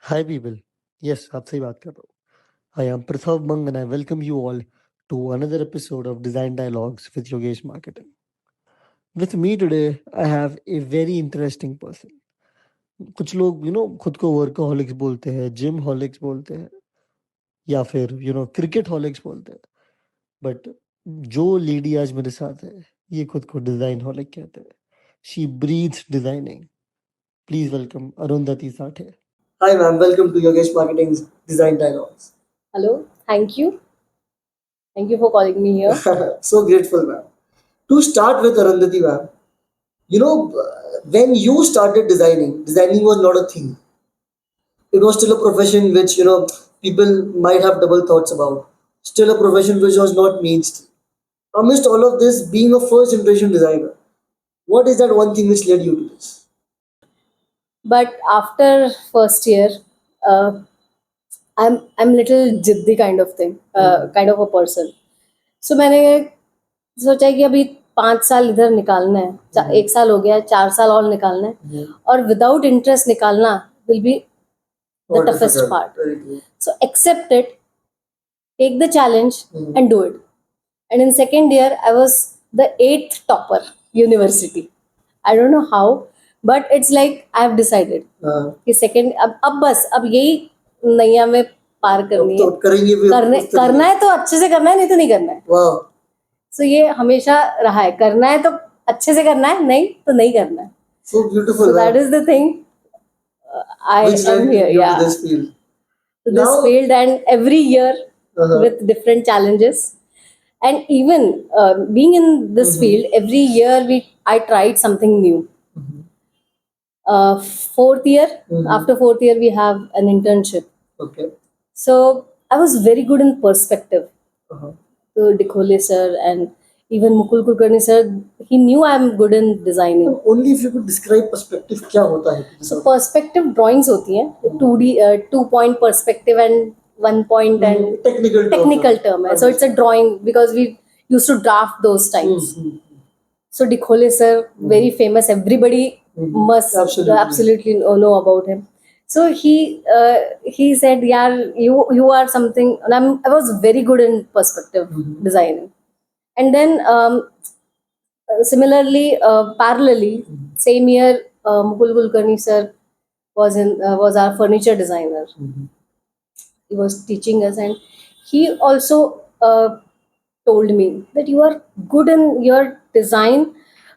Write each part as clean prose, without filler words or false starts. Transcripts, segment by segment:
Hi people. Yes, आपसे ही बात कर रहा हूँ. I am Prathav Mang and I welcome you all to another episode of Design Dialogues with Yogesh Marketing. With me today, I have a very interesting person. कुछ लोग खुद को वर्कोहॉलिक्स बोलते हैं, जिम हॉलिक्स बोलते हैं, या फिर क्रिकेट हॉलिक्स बोलते हैं. बट जो लेडी आज मेरे साथ है, ये खुद को डिजाइन हॉलिक कहते हैं. She breathes designing. Please welcome Arundhati Sathe. Hi ma'am, welcome to Yogesh Marketing's Design Dialogues. Hello, thank you. Thank you for calling me here. So grateful, ma'am. To start with, Arundhati, ma'am, when you started designing was not a thing. It was still a profession which, people might have double thoughts about. Still a profession which was not mainstream. Amidst all of this, being a first generation designer, what is that one thing which led you to this? But after first year, uh, I'm little jiddi kind of a person. So मैंने सोचा कि अभी 5 साल इधर निकालना है, 1 साल हो गया है, 4 साल और निकालना है, और विदाउट इंटरेस्ट निकालना will be the toughest part. So accept it, take the challenge, and do it. And in second year, I was the 8th topper university. I don't know how, but it's like I have decided कि second अब बस अब यही नैया में पार करनी है. करेंगे भी करना है तो अच्छे से करना है, नहीं तो नहीं करना है. So ये हमेशा रहा है, करना है तो अच्छे से करना है, नहीं तो नहीं करना है. So beautiful. So that is the thing. I am here, yeah. To this field. This field, and every year with different challenges, and even being in this field, every year I tried something new. Fourth year, after fourth year, we have an internship. Okay. So I was very good in perspective. So Dikhole sir and even Mukul Kulkarni sir, he knew I'm good in designing. Only if you could describe perspective, क्या होता है? So perspective drawings होती हैं, 2D, 2-point perspective and 1-point and technical term है. So it's a drawing because we used to draft those times. So Dikhole sir, very famous. Everybody must absolutely know about him. So he said, "Yeah, you are something." And I was very good in perspective designing. And then similarly, parallelly, same year, Mukul Kulkarni sir was our furniture designer. He was teaching us, and he also told me that you are good in your design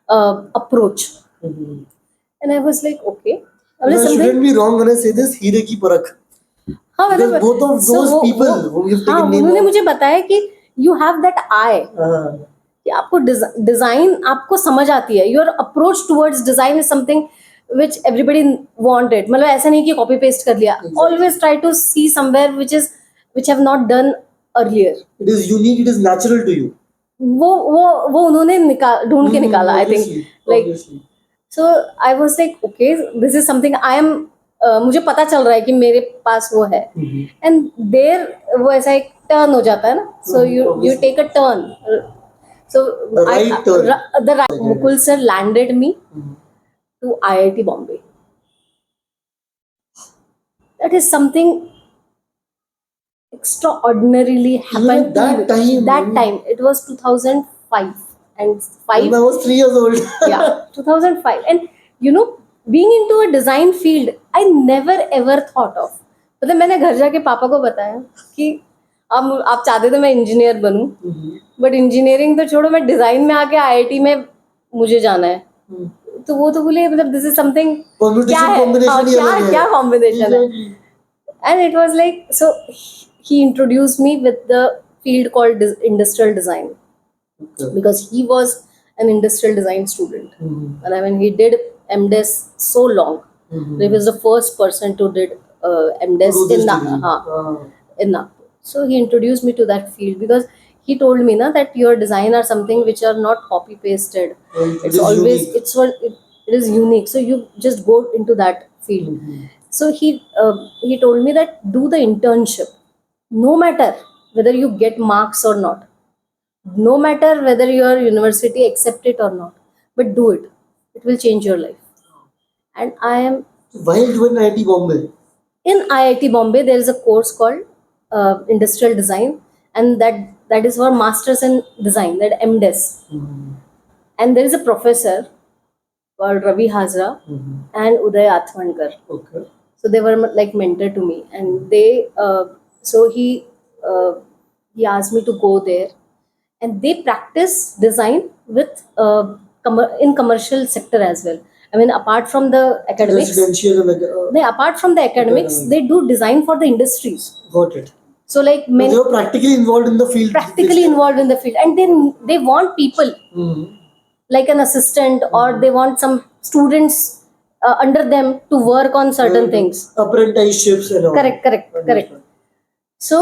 approach. And I was like, okay. I shouldn't be wrong when I say this. हीरे की परख. हाँ, because both of those people whom you've taken name उन्होंने मुझे बताया कि you have that eye. कि आपको डिजाइन आपको समझ आती है. Your approach towards design is something which everybody wanted. मतलब ऐसा नहीं कि कॉपी पेस्ट कर लिया. Always try to see somewhere which have not done earlier. It is unique. It is natural to you. वो उन्होंने ढूंढ के निकाला. I think like. So I was like, okay, this is something I am. मुझे पता चल रहा है कि मेरे पास वो है. And there वो ऐसा एक टर्न हो जाता है ना. So you take a turn. So the right Mukul sir landed me to IIT Bombay. That is something extraordinarily happened. That time it was 2005. And I was 3 years old. Yeah, 2005. And being into a design field, I never ever thought of. मतलब मैंने घर जाके पापा को बताया कि आप चाहते थे मैं इंजीनियर बनूं, बट इंजीनियरिंग तो छोड़ो, मैं डिजाइन में आके आईआईटी में मुझे जाना है. तो वो तो बोले मतलब दिस इज समथिंग क्या है, क्या कॉम्बिनेशन है. And it was like, so he introduced me with the field called industrial design. Because he was an industrial design student. And I mean, he did MDes so long. He was the first person to did MDes in Nagpur. So he introduced me to that field because he told me that your design are something which are not copy pasted. It's always unique. It is unique. So you just go into that field. So he told me that do the internship, no matter whether you get marks or not. No matter whether your university accept it or not, but do it will change your life. And I am while doing IIT Bombay, in IIT Bombay there is a course called industrial design, and that is for masters in design, that MDes. And there is a professor called Ravi Hazra and Uday Athwankar. Okay. So they were like mentor to me, and they so he asked me to go there, and they practice design with in commercial sector as well. I mean, apart from the academics, Residential and apart from the academics, they do design for the industries. got it. So like They many were practically involved in the field. practically involved in the field, and then they want people like an assistant, or they want some students under them to work on certain things. Apprenticeships and all. Correct. So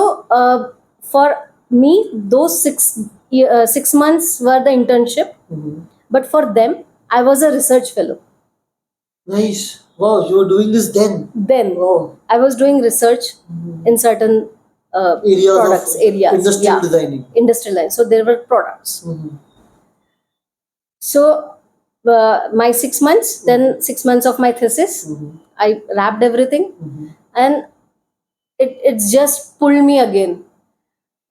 for me, those 6 months were the internship, but for them I was a research fellow. Nice. Wow, you were doing this then. Wow. I was doing research in certain Areas products, of areas, industrial designing. industrial line. So there were products. So my 6 months, then 6 months of my thesis, I wrapped everything, and it's just pulled me again.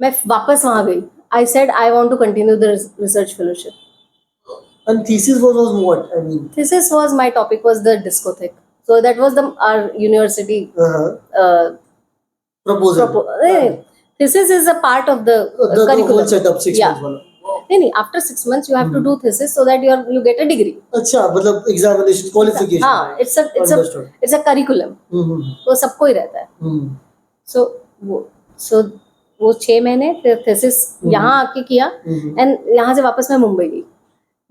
मैं वापस वहाँ गई. I said I want to continue the research fellowship. And thesis was what? I mean, Thesis was, my topic was the discotheque. So that was our university proposal. Thesis is a part of the The curriculum. whole setup 6 Yeah. months wala. नहीं, after 6 months you have to do thesis so that you get a degree. अच्छा, मतलब examination qualification. हाँ, Understood. it's a curriculum. तो सबको ही रहता है. So वो 6 महीने फिर thesis यहाँ आके किया, and यहाँ से वापस मैं मुंबई गई.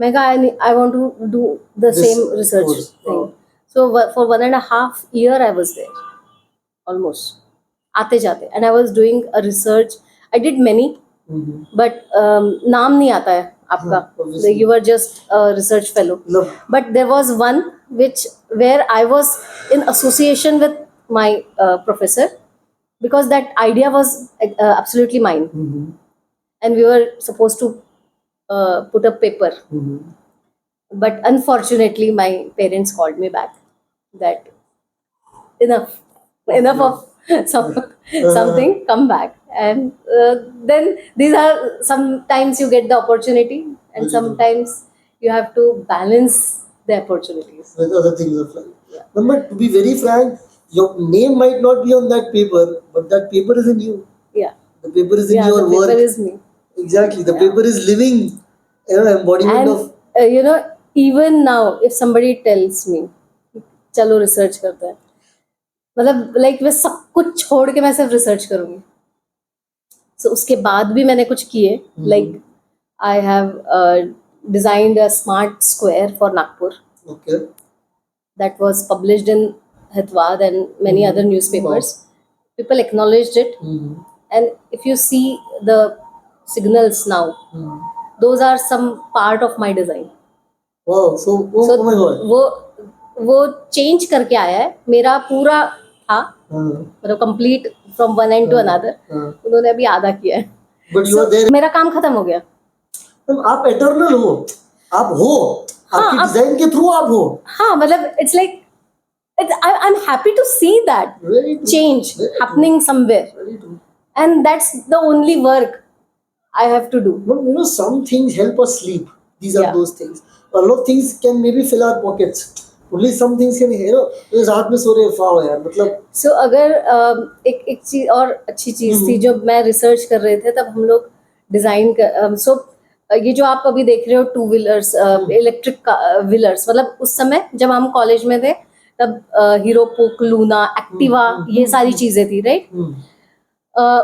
मैं कहा I want to do the same research thing. So for 1.5 years I was there, almost आते जाते, and I was doing a research. I did many, but नाम नहीं आता है आपका. You were just a research fellow. No. But there was one where I was in association with my professor, because that idea was absolutely mine, and we were supposed to put a paper. But unfortunately my parents called me back that enough of something, come back. And then these are, sometimes you get the opportunity, and sometimes you have to balance the opportunities with other things of life. But to be very frank, your name might not be on that paper, but that paper is in you. Yeah, the paper is in your the work. paper is me. Exactly, the paper is living, embodiment And of even now if somebody tells me चलो research करते हैं, मतलब like मैं सब कुछ छोड़ के मैं सिर्फ रिसर्च करूंगी. सो उसके बाद भी मैंने कुछ किए, like I have designed a smart square for Nagpur. Okay. That was published in Hitwad and many other newspapers. People acknowledged it, and if you see the signals now, those are some part of my design. Wow, so oh my god. वो change करके आया है. मेरा पूरा था, मतलब complete from one end to another, उन्होंने अभी आधा किया है. But you are there. मेरा काम खत्म हो गया. आप एटर्नल हो, आप हो, आपकी डिजाइन के थ्रू आप हो. हाँ, मतलब it's like I'm happy to see that change happening somewhere. Very true. And that's the only work I have to do. But some things help us sleep. These are Yeah. those things. A lot of things can maybe fill our pockets. Only some things can, रात में सो रहे फाओ यार, मतलब. So अगर एक चीज और अच्छी चीज थी, जब मैं रिसर्च कर रहे थे तब हम लोग डिजाइन ये जो आप अभी देख रहे हो 2 व्हीलर्स, इलेक्ट्रिक व्हीलर्स, मतलब उस समय जब हम कॉलेज में थे तब हीरो पोक, लूना, एक्टिवा, ये सारी चीजें थी, राइट.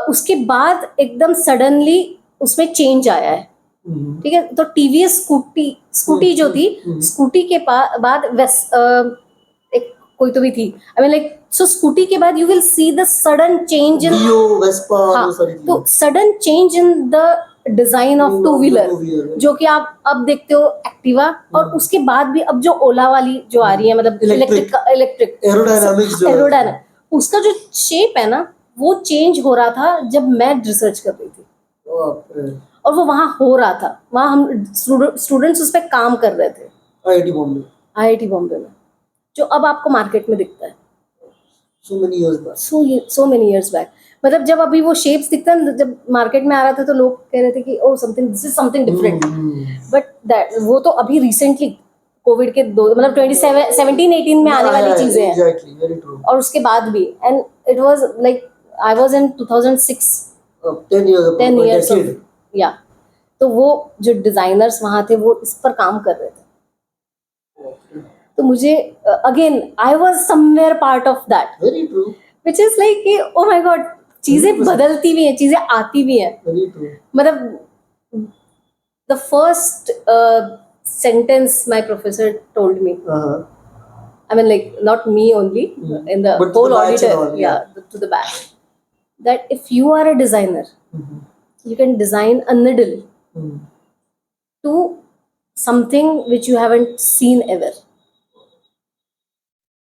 उसके बाद एकदम सडनली उसमें चेंज आया है. ठीक है, तो टीवीएस स्कूटी जो थी, स्कूटी के बाद एक कोई तो भी थी, I mean like, so Scooty के बाद you will see the sudden change in तो sudden change in the design of 2 wheeler, जो कि आप अब देखते हो एक्टिवा, और उसके बाद भी अब जो ओला वाली जो आ रही है, मतलब इलेक्ट्रिक एरोडायनामिक्स, उसका जो शेप है ना, वो चेंज हो रहा था जब मैं रिसर्च कर रही थी. और वो वहाँ हो रहा था, वहाँ हम स्टूडेंट्स उस पर काम कर रहे थे. आईआईटी बॉम्बे में, जो अब आपको मार्केट में दिखता है. So many years back. so many years back. मतलब जब अभी वो शेप्स दिखता है, जब मार्केट में आ रहा था तो लोग कह रहे थे कि oh something, this is something different. But that वो तो अभी रिसेंटली कोविड के दो मतलब 2017-18 में आने वाली चीजें हैं. Exactly, very true. और उसके बाद भी, and it was like I was in 2006. 10 years ago. 10 a years of, decade. या तो वो जो डिजाइनर्स वहां थे वो इस पर काम कर रहे थे. तो मुझे again I was somewhere part of that, Very true. Which is like कि ओ माय गॉड, चीजें 100%. बदलती भी हैं, चीजें आती भी हैं. Very true. मतलब the first sentence my professor told me, I mean, like, not me only, in the But to whole the batch and auditor, all, yeah. to the batch, that if you are a designer, Mhm. you can design a needle Mhm. to something which you haven't seen ever.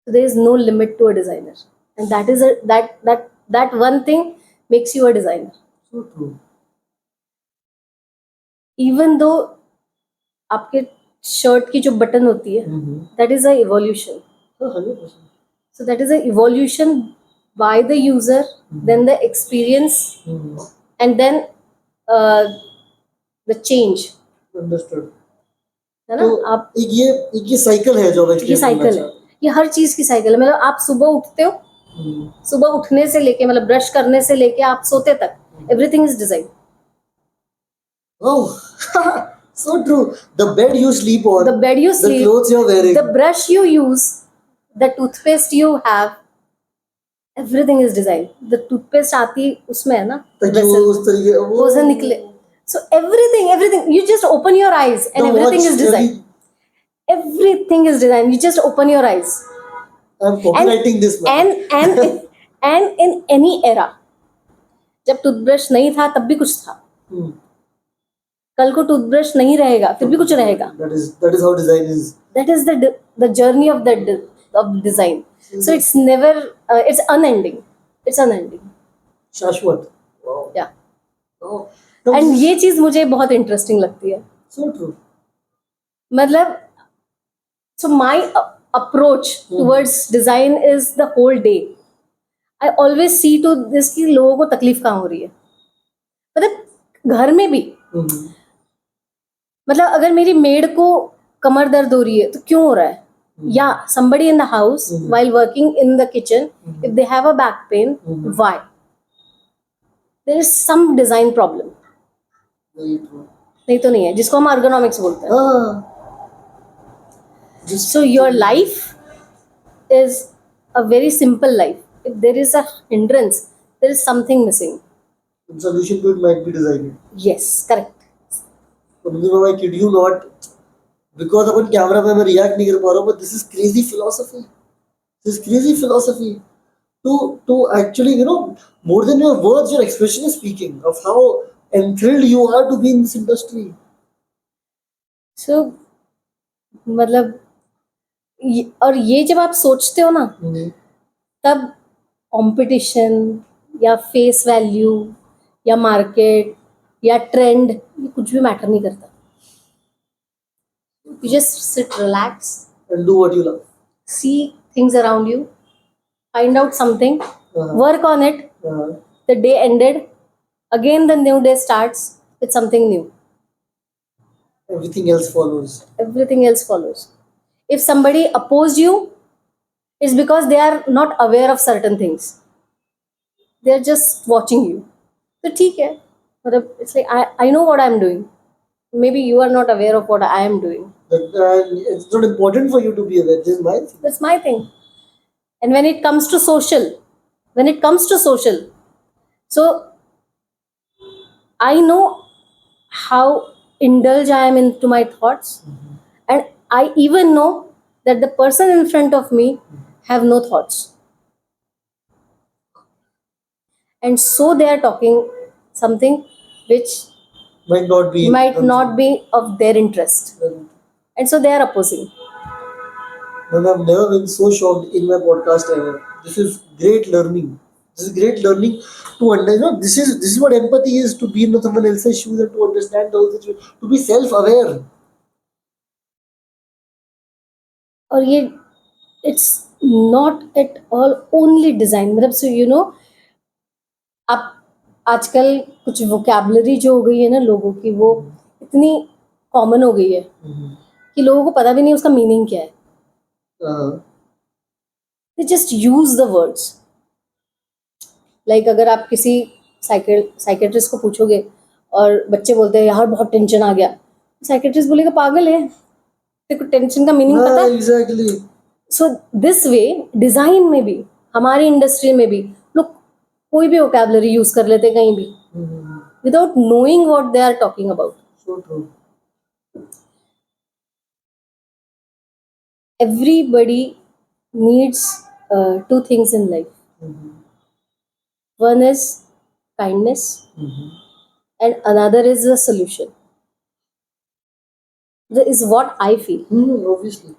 So there is no limit to a designer, and that is that one thing makes you a designer. So true. Even though आपके shirt की जो button होती है, Mhm. that is a evolution. 100%. So that is a evolution by the user, then the experience, Mhm. and then uh, the change. Understood. है ना? तो आप एक ये साइकिल है जो आप ये explain साइकिल करना है, ये हर चीज की साइकिल है. मतलब आप सुबह उठते हो, चाहते हैं. सुबह उठने से लेके मतलब ब्रश करने से लेके आप सोते तक, everything is design. Oh, so true. The bed you sleep on, The bed you the sleep, clothes you're wearing. the brush you use, the toothpaste you have, everything is design. The toothpaste आती उसमें है ना, ताकि वो उस तरीके वो से निकले. So everything, you just open your eyes and the everything watch, is design. Everything is design. You just open your eyes. I'm copywriting this man. And in any era, जब टूथब्रश नहीं था तब भी कुछ था. Hmm. कल को toothbrush नहीं रहेगा फिर भी कुछ रहेगा. That is how design is. That is the journey of of design. So it's never it's unending. It's unending. शाश्वत. Wow. Yeah. Oh. And ये चीज मुझे बहुत इंटरेस्टिंग लगती है. So true. मतलब so my approach towards design is the whole day. I always see to this कि लोगों को तकलीफ कहाँ हो रही है. मतलब घर में भी, Mhm. मतलब अगर मेरी मेड को कमर दर्द हो रही है तो क्यों हो रहा है, या somebody in the house while working in the kitchen, if they have a back pain, why? There is some design problem. Very true. नहीं तो नहीं है, जिसको हम ergonomics बोलते हैं. Just So your life is a very simple life. If there is a hindrance, there is something missing. the solution to it might be designing. Yes, correct. I kid you not, because upon camera पे मैं react नहीं कर पा रहा हूँ, but this is crazy philosophy. This is crazy philosophy. To actually, more than your words, your expression is speaking of how enthralled you are to be in this industry. So मतलब और ये जब आप सोचते हो ना, तब कंपटीशन या फेस वैल्यू या मार्केट या ट्रेंड, ये कुछ भी मैटर नहीं करता. You just sit, relax, And do what you love. see things around you, find out something, work on it. The day ended, again the new day starts with something new. Everything else follows. Everything else follows. If somebody opposed you, it's because they are not aware of certain things. They are just watching you. So ठीक है, मतलब it's like I know what I'm doing. Maybe you are not aware of what I am doing. It's not important for you to be aware. This is my thing. That's my thing. And when it comes to social, so I know how indulge I am into my thoughts, and I even know that the person in front of me have no thoughts, and so they are talking something which Might not be of their interest, and so they are opposing. And I've never been so shocked in my podcast ever. This is great learning. This is great learning to understand. This is what empathy is, to be in someone else's shoes and to understand those situations, to be self-aware. और ये it's not at all only design. मतलब so you know, आप आजकल कुछ vocabulary जो हो गई है ना लोगों की, वो इतनी कॉमन हो गई है कि लोगों को पता भी नहीं उसका मीनिंग क्या है. They just use the words. Like अगर आप किसी साइकेट्रिस्ट को पूछोगे और बच्चे बोलते हैं यार बहुत टेंशन आ गया, साइकेट्रिस्ट बोलेगा पागल है, तेरे को टेंशन का मीनिंग पता है? Exactly. So this way design में भी, हमारी इंडस्ट्री में भी लोग कोई भी वोकैबलरी यूज कर लेते हैं कहीं भी without knowing what they are talking about. So true. Everybody needs two things in life. One is kindness and another is a solution. That is what I feel. Obviously.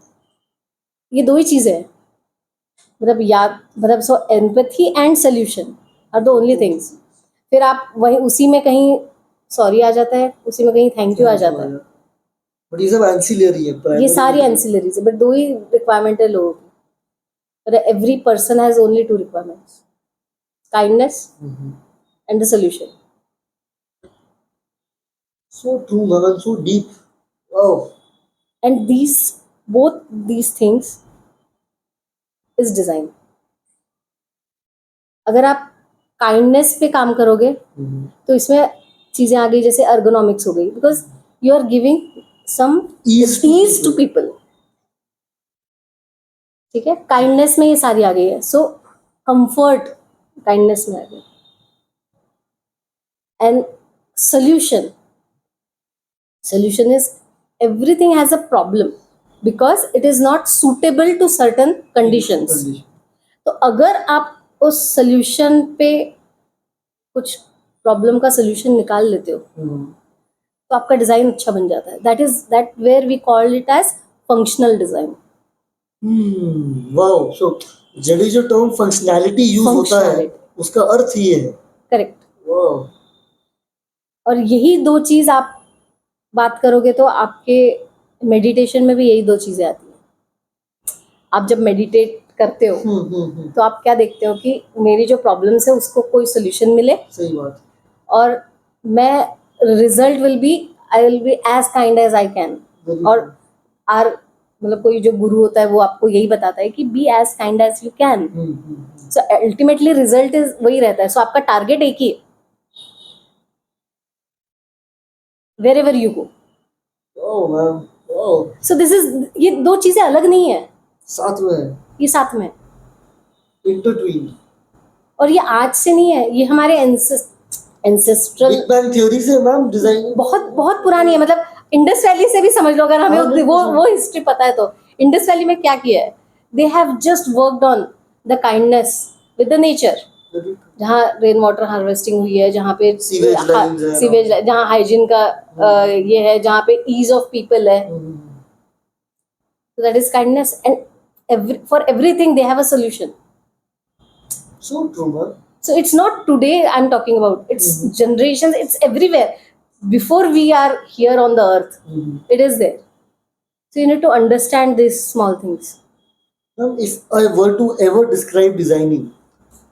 ये दो ही चीजें हैं. मतलब याद, मतलब so empathy and solution are the only things. फिर आप वही उसी में कहीं सॉरी आ जाता है, उसी में कहीं थैंक यू आ जाता है. बट ये सब एंसिलरी है. ये primary सारी नहीं है. एंसिलरीज है, बट दो ही रिक्वायरमेंट है लोगों की. Every person has only two requirements, kindness and the solution. So true, Manan. So deep. Wow. And both these things is design. अगर आप काइंडनेस पे काम करोगे तो इसमें चीजें आ गई जैसे ergonomics हो गई, because you are giving some Ease to to people. ठीक है, काइंडनेस में ये सारी आ गई है. सो कंफर्ट काइंडनेस में आ गई. And solution is everything has a problem because it is not suitable to certain conditions. तो अगर आप उस solution पे कुछ प्रॉब्लम का solution निकाल लेते हो तो आपका डिजाइन अच्छा बन जाता है. that where we call it as functional design. Wow. So जड़ी जो टर्म फंक्शनैलिटी यूज होता है Functionality. उसका अर्थ ये है. करेक्ट. Wow. और यही दो चीज आप बात करोगे तो आपके मेडिटेशन में भी यही दो चीजें आती हैं. आप जब मेडिटेट करते हो तो आप क्या देखते हो कि मेरी जो प्रॉब्लम्स है उसको कोई सोल्यूशन मिले. सही बात. और मैं result I will be as kind as I can. और आर मतलब कोई जो गुरु होता है वो आपको यही बताता है कि be as kind as you can. So ultimately result is वही रहता है. सो आपका टारगेट एक ही है wherever you go. Oh man. Wow. So this is, ये दो चीजें अलग नहीं है, साथ में है. ये साथ में है. Intertwined. और ये आज से नहीं है, ये हमारे एंसेस्ट्रल बिग बैंग थ्योरी से मैम डिजाइन बहुत बहुत पुरानी है. मतलब इंडस वैली से भी समझ लो, अगर हमें वो हिस्ट्री पता है तो इंडस वैली में क्या किया है. They have just worked on the kindness with the nature. जहाँ रेन वाटर हार्वेस्टिंग हुई है, जहाँ पे सीवेज, जहाँ हाइजीन का ये है, जहाँ पे ईज ऑफ पीपल है. So that is kindness, and for everything they have a solution. So true, man. So it's not today I'm talking about, it's generations, it's everywhere. Before we are here on the earth, it is there. So you need to understand these small things. Ma'am, if I were to ever describe designing,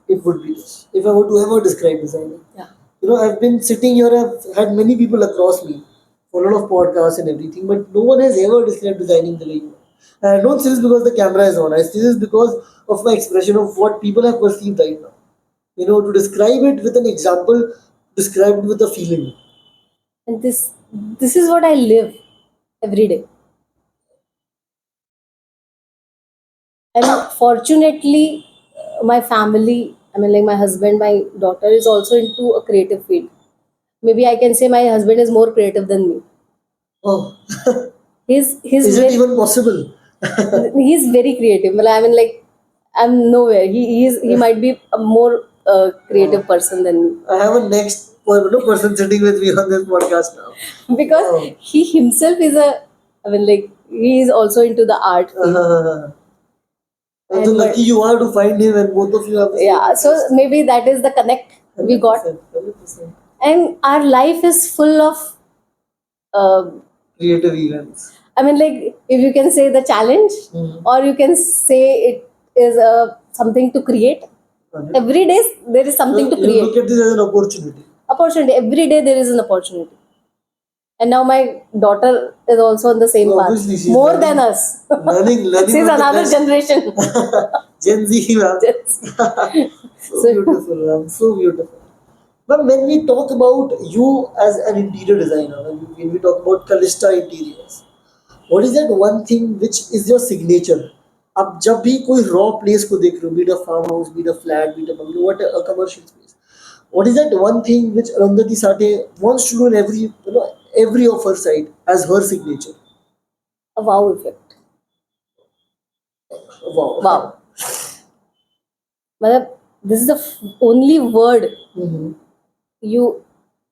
it would be this. If I were to ever describe designing, Yeah. you know, I've been sitting here, I've had many people across me for a lot of podcasts and everything, but no one has ever described designing the way you are. And I don't say this because the camera is on. I say this because of my expression of what people have perceived right now. You know, to describe it with an example, describe it with a feeling. And this is what I live every day. And fortunately, my family, I mean, like my husband, my daughter is also into a creative field. Maybe I can say my husband is more creative than me. Oh, He's is it even possible? he's very creative. Well, I mean, like, I'm nowhere. He might be a more creative person than me. I have a next person sitting with me on this podcast now. Because Wow. he himself is I mean, like, he is also into the art field. And so lucky you are to find him, and both of you have the same Yeah, so interest. maybe that is the connect we got. 100%. And our life is full of Creative events. I mean, like, if you can say the challenge, or you can say it is something to create. Every day there is something to You create. look at this as an opportunity. Opportunity. Every day there is an opportunity. And now my daughter is also on the same So path. obviously she's More learning- than us. learning She's from the another best. generation. Gen Z, man. So beautiful, man. So beautiful. But when we talk about you as an interior designer, when we talk about Kalista Interiors, what is that one thing which is your signature? आप जब भी कोई raw place को देख रहे हो, be it a farm house, be it a flat, be it a bungalow, what a commercial space. What is that one thing which Arundhati Sathe wants to do in every of her side as her signature? A wow effect. Wow. Wow. मतलब this is the only word Mm-hmm. you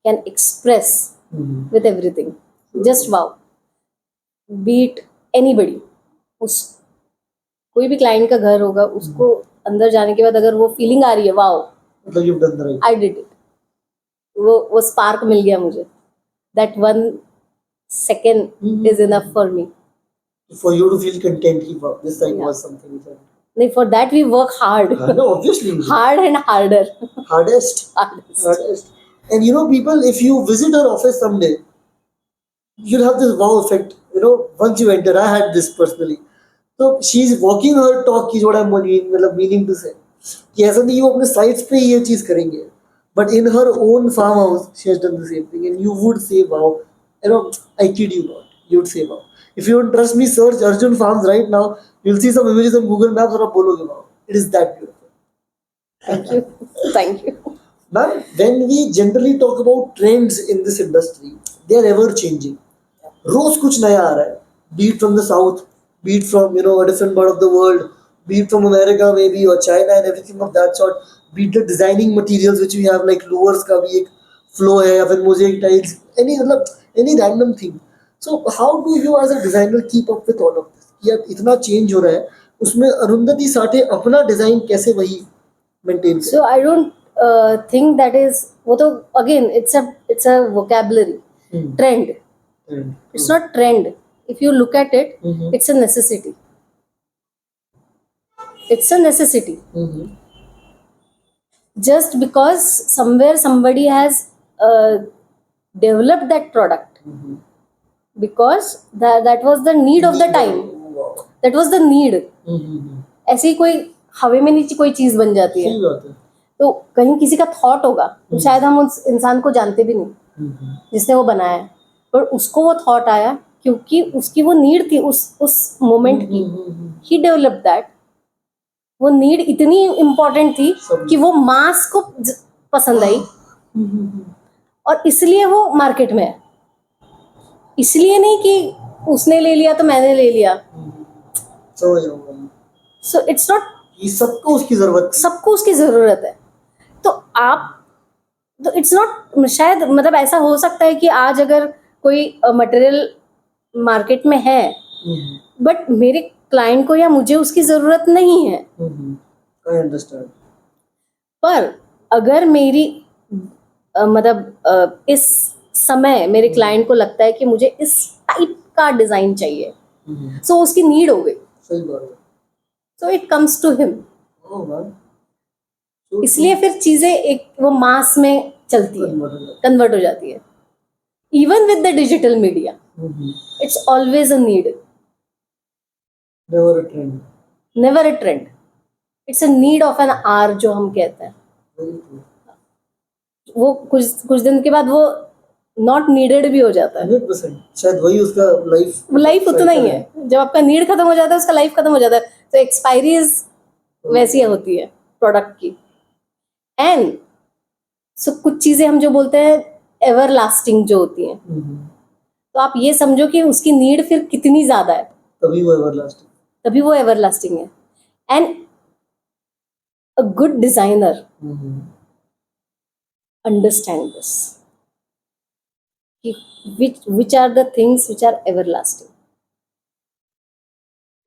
can express Mm-hmm. with everything. Just wow. Be it anybody. उस कोई भी client का घर होगा, उसको अंदर जाने के बाद अगर वो फीलिंग आ रही है, वाओ, मतलब you've done the right. I did it, वो स्पार्क मिल गया मुझे. That 1 second is enough for me. For you to feel content, wow, this side Yeah. was something which I नहीं, for that we work hard. no, obviously. Hard and harder. Hardest. Hardest. And people, if you visit her office someday, you'll have this wow effect. Once you enter, I had this personally. So she's walking her talk is what I'm meaning to say. कि ऐसा नहीं वो अपने sites पे ये चीज करेंगे, but in her own farmhouse she has done the same thing, and you would say wow. I kid you not, you would say wow. If you don't trust me, search Arjun Farms right now. You'll see some images on Google Maps और आप बोलोगे wow. It is that beautiful. Thank you. Thank you. Ma'am, when we generally talk about trends in this industry, they are ever changing. रोज कुछ नया आ रहा है, be it from the south, be it from a different part of the world, be it from America maybe or China and everything of that sort, be it the designing materials which we have like louvers का भी एक flow है या फिर mosaic tiles, any random thing. So how do you as a designer keep up with all of this? कि यार इतना change हो रहा है, उसमें अरुंधति साठे अपना डिजाइन कैसे वही मेंटेन करे? So I don't think that is, वो तो again it's a vocabulary. Trend. It's not trend. If you look at it, it's a necessity. It's a necessity. Just because somewhere somebody has developed that product, because that was the need of the time. Wow. That was the need. ऐसे ही कोई हवा में नीचे कोई चीज बन जाती है, सही बात है. तो कहीं किसी का थॉट होगा, तो शायद हम उस इंसान को जानते भी नहीं जिसने वो बनाया है, पर उसको वो थॉट आया क्योंकि उसकी वो नीड थी उस मोमेंट की. ही डेवलप दैट. वो नीड इतनी इम्पोर्टेंट थी कि वो मास को पसंद आई और इसलिए वो मार्केट में है. इसलिए नहीं कि उसने ले लिया तो मैंने ले लिया. समझ रहा हूँ. सो इट्स नॉट, ये सबको उसकी जरूरत थी. सबको उसकी जरूरत है. तो इट्स नॉट, शायद मतलब ऐसा हो सकता है कि आज अगर कोई मटेरियल मार्केट में है, बट मेरे क्लाइंट को या मुझे उसकी जरूरत नहीं है. I understand. पर अगर मेरी मतलब इस समय मेरे क्लाइंट को लगता है कि मुझे इस टाइप का डिजाइन चाहिए, सो उसकी नीड हो गई, सही बात है. So it comes to him. Oh man. इसलिए फिर चीजें एक वो मास में चलती है, कन्वर्ट हो जाती है. Even with the digital media, it's always a need, Never a trend. Never a trend. It's a need of an hour जो हम कहते हैं. Very true. वो कुछ दिन के बाद वो नॉट नीडेड भी हो जाता है. 100%. शायद वही उसका लाइफ. वो लाइफ उतना ही है. जब आपका नीड खत्म हो जाता है, उसका लाइफ खत्म हो जाता है. तो एक्सपायरीज वैसी होती है प्रोडक्ट की. एंड सो कुछ चीजें हम जो बोलते हैं एवर लास्टिंग जो होती हैं, तो आप ये समझो कि उसकी नीड फिर कितनी ज्यादा है, तभी वो एवरलास्टिंग. तभी वो एवर लास्टिंग है. And a good designer understand this, which are the things which are everlasting.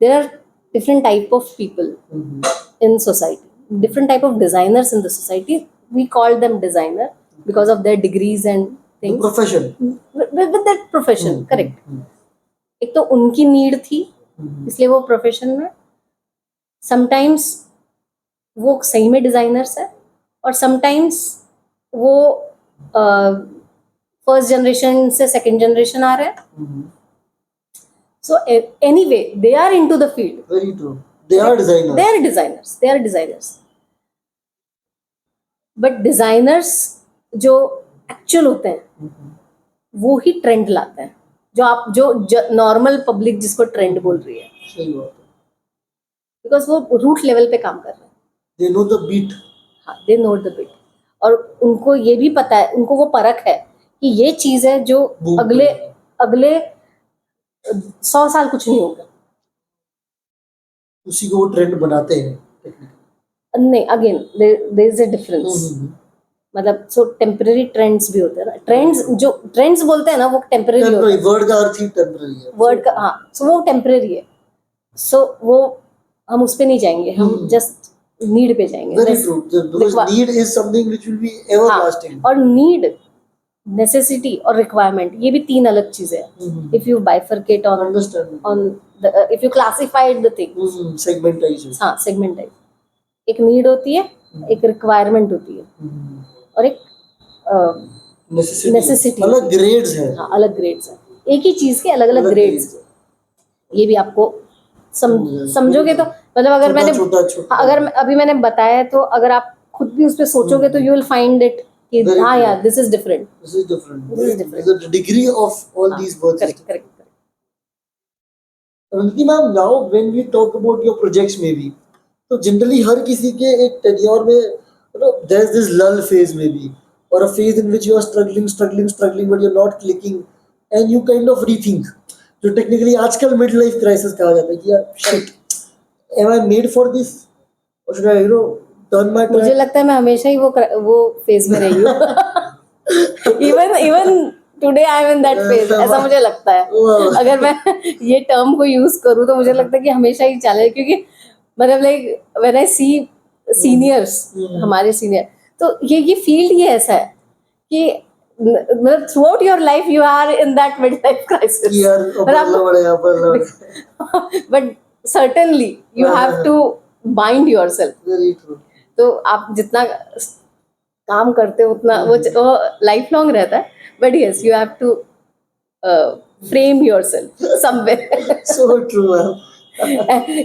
There are different type of people in society, different type of designers in the society. We call them designer because of their degrees and things. Profession. With that profession, correct. एक तो उनकी need थी, इसलिए वो profession में. Sometimes वो सही में डिजाइनर्स है, और समटाइम्स वो फर्स्ट जनरेशन से सेकंड जनरेशन आ रहे हैं. So anyway, they are into the field. Very true. They are designers. They are designers. They are designers. But designers जो एक्चुअल होते हैं वो ही ट्रेंड लाते हैं. जो आप जो नॉर्मल पब्लिक जिसको ट्रेंड बोल रही है, सही बात है. बिकॉज वो रूट लेवल पे काम कर रहे हैं. They know the beat. हाँ, दे नो द बिट. और उनको ये भी पता है, उनको वो परख है कि ये चीज है जो Boom. अगले अगले 100 साल कुछ नहीं होगा. उसी को वो ट्रेंड बनाते हैं. नहीं, again there is a difference. मतलब सो टेम्पररी ट्रेंड्स भी होते हैं ना. ट्रेंड्स जो ट्रेंड्स बोलते हैं ना वो टेम्पररी होते टेम्पररी, हैं. वर्ड का अर्थ ही टेम्पररी है. वर्ड का, हाँ, सो वो टेम्पररी है. सो वो हम उस पे नहीं जाएंगे, हम जस्ट नीड पे जाएंगे. Very true. Because need is something which will be everlasting. और नीड, नेसेसिटी और रिक्वायरमेंट, ये भी तीन अलग चीजें हैं. If you bifurcate Understand. on if you classified the things. Segmentation. हाँ, सेगमेंटाइज. एक नीड होती है, एक रिक्वायरमेंट होती है, और एक नेसेसिटी. अलग ग्रेड्स हैं. हाँ, अलग ग्रेड्स हैं. एक ही चीज के अलग अलग ग्रेड्स. ये भी आपको समझोगे तो, मतलब अगर मैंने अगर अभी मैंने बताया तो अगर आप खुद भी उस पर सोचोगे तो यू विल फाइंड इट कि हाँ यार, this is different. This is different. The degree of all these words. Correct. Ranjini ma'am, now when we talk about your projects maybe, तो generally हर किसी के एक tenure में there's this lull phase maybe, or a phase in which you are struggling but you're not clicking and you kind of rethink. जो technically आजकल mid life crisis कहा जाता है कि यार shit, am I made for this or should I turn my मुझे लगता है मैं हमेशा ही वो फेज में रही हूँ. Even today I am in that phase, ऐसा मुझे लगता है. अगर मैं ये टर्म को यूज करूँ तो मुझे लगता है कि हमेशा ही चले, क्योंकि मतलब like when I see seniors, हमारे सीनियर, तो ये फील्ड ही ऐसा है कि मतलब throughout your life you are in that mid life crisis. But certainly you have to bind yourself. Very true. तो आप जितना काम करते हो उतना वो लाइफ लॉन्ग रहता है. But yes, you have to frame yourself somewhere. So true ma'am.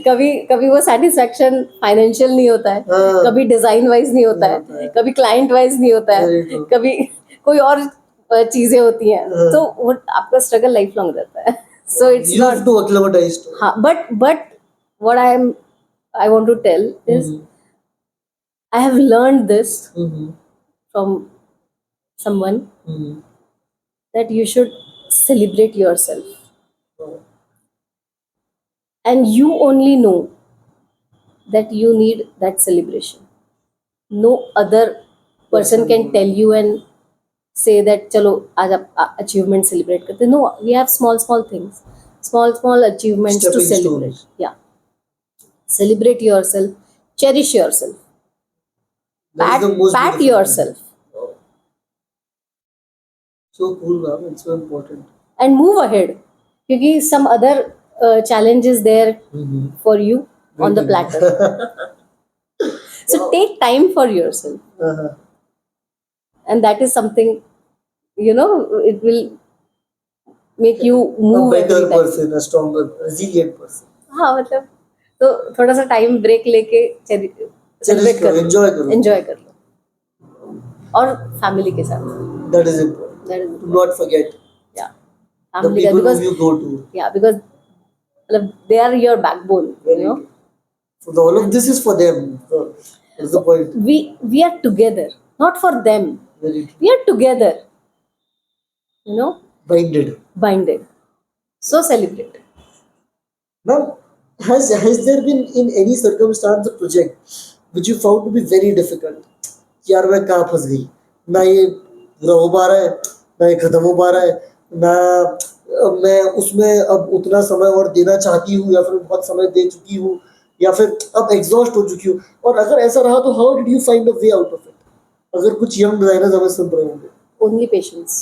कभी वो सेटिस्फैक्शन फाइनेंशियल नहीं होता है, कभी डिजाइन वाइज नहीं होता है, कभी क्लाइंट वाइज नहीं होता है, कभी कोई और चीजें होती हैं. तो वो आपका स्ट्रगल लाइफ लॉन्ग रहता है. So it's You have to acclimatize to. हाँ, but what I want to tell is I have learned this from someone, that you should celebrate yourself, and you only know that you need that celebration. No other person can tell you and say that chalo aaj aap achievement celebrate karte. No, we have small things, small achievements to Stepping celebrate. stones. Yeah, celebrate yourself, cherish yourself, That is the most pat beautiful yourself, thing. So cool ma'am, it's so important. and move ahead, क्योंकि some other challenge is there for you on the platter. So take time for yourself, and that is something, it will make you A move better every time. person, a stronger, resilient person. हाँ, मतलब तो थोड़ा सा time break लेके celebrate कर लो, enjoy करो. Enjoy कर लो, और फैमिली के साथ. That is important. That is Do not forget yeah, the family people because whom you go to. yeah, because they are your backbone. Very true. So all of this is for them. So that's the point. We are together, not for them. Very true. We are together, Binded. So celebrate. Now, has there been in any circumstance a project which you found to be very difficult? यार मैं कहाँ फंस गई, ना ये पूरा हो पा रहा है, ना ये खत्म हो पा रहा है, ना मैं उसमें अब उतना समय और देना चाहती हूँ, या फिर बहुत समय दे चुकी हूँ, या फिर अब एग्जॉस्ट हो चुकी हूँ. और अगर ऐसा रहा तो how did you find a way out of it? अगर कुछ यंग डिजाइनर्स हमें सुन रहे होंगे. Only patience.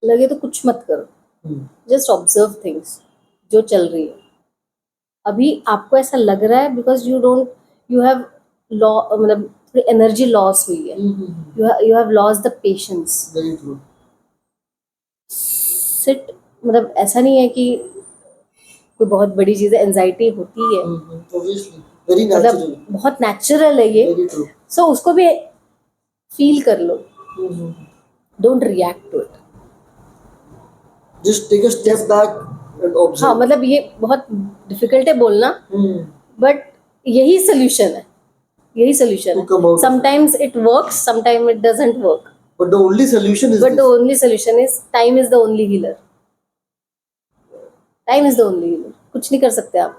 लगे तो कुछ मत करो, जस्ट ऑब्जर्व थिंग्स जो चल रही है. अभी आपको ऐसा लग रहा है बिकॉज यू हैव लॉ मतलब थोड़ी एनर्जी लॉस हुई है, you have loss the patience. Very true. सिट मतलब ऐसा नहीं है कि कोई बहुत बड़ी चीज़ है, एनजाइटी होती है, Obviously. Very मतलब natural. बहुत नेचुरल है ये. Very true. सो उसको भी फील कर लो, don't react to it. Just take a step back and हाँ observe. मतलब ये बहुत डिफिकल्ट है बोलना, बट यही सोल्यूशन है, यही सोल्यूशन To come out है. of it. Sometimes it works, sometimes it doesn't work, But the only solution is but the this. Only solution is time is the only healer. Time is the only healer. कुछ नहीं कर सकते आप,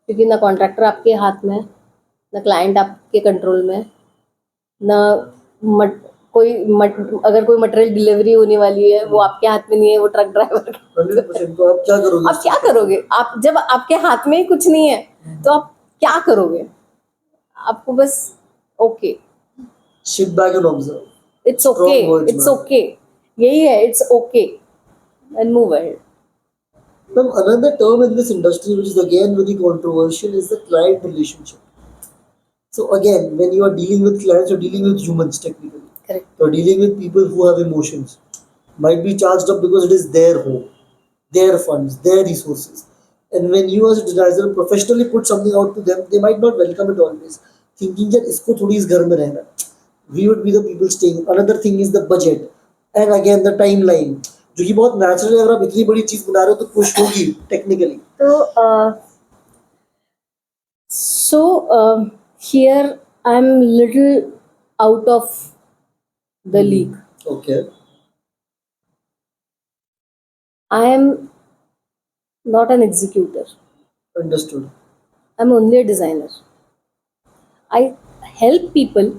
क्योंकि ना contractor आपके हाथ में है, ना क्लाइंट आपके कंट्रोल में है, ना अगर कोई मटेरियल डिलीवरी होने वाली है वो आपके हाथ में नहीं है, वो ट्रक ड्राइवर. 100%. तो आप क्या करोगे? आप क्या करोगे? आप जब आपके हाथ में ही कुछ नहीं है तो आप क्या करोगे? आपको बस okay, Sit back and observe. It's okay, Strong words, it's man. Okay, यही है, it's okay and move ahead. Ma'am, another term in this industry which is again very controversial is the client relationship. So again, when you are dealing with clients, you're dealing with humans technically. Correct. You're dealing with people who have emotions. Might be charged up because it is their home, their funds, their resources. And when you as a designer professionally put something out to them, they might not welcome it always. Thinking that isko thodi is ghar mein rehna. We would be the people staying. Another thing is the budget. And again the timeline. जो कि बहुत natural है. अगर आप इतनी बड़ी चीज बना रहे हो तो पुश होगी technically. So here I'm little out of the league. Okay. I am not an executor. Understood. I'm only a designer. I help people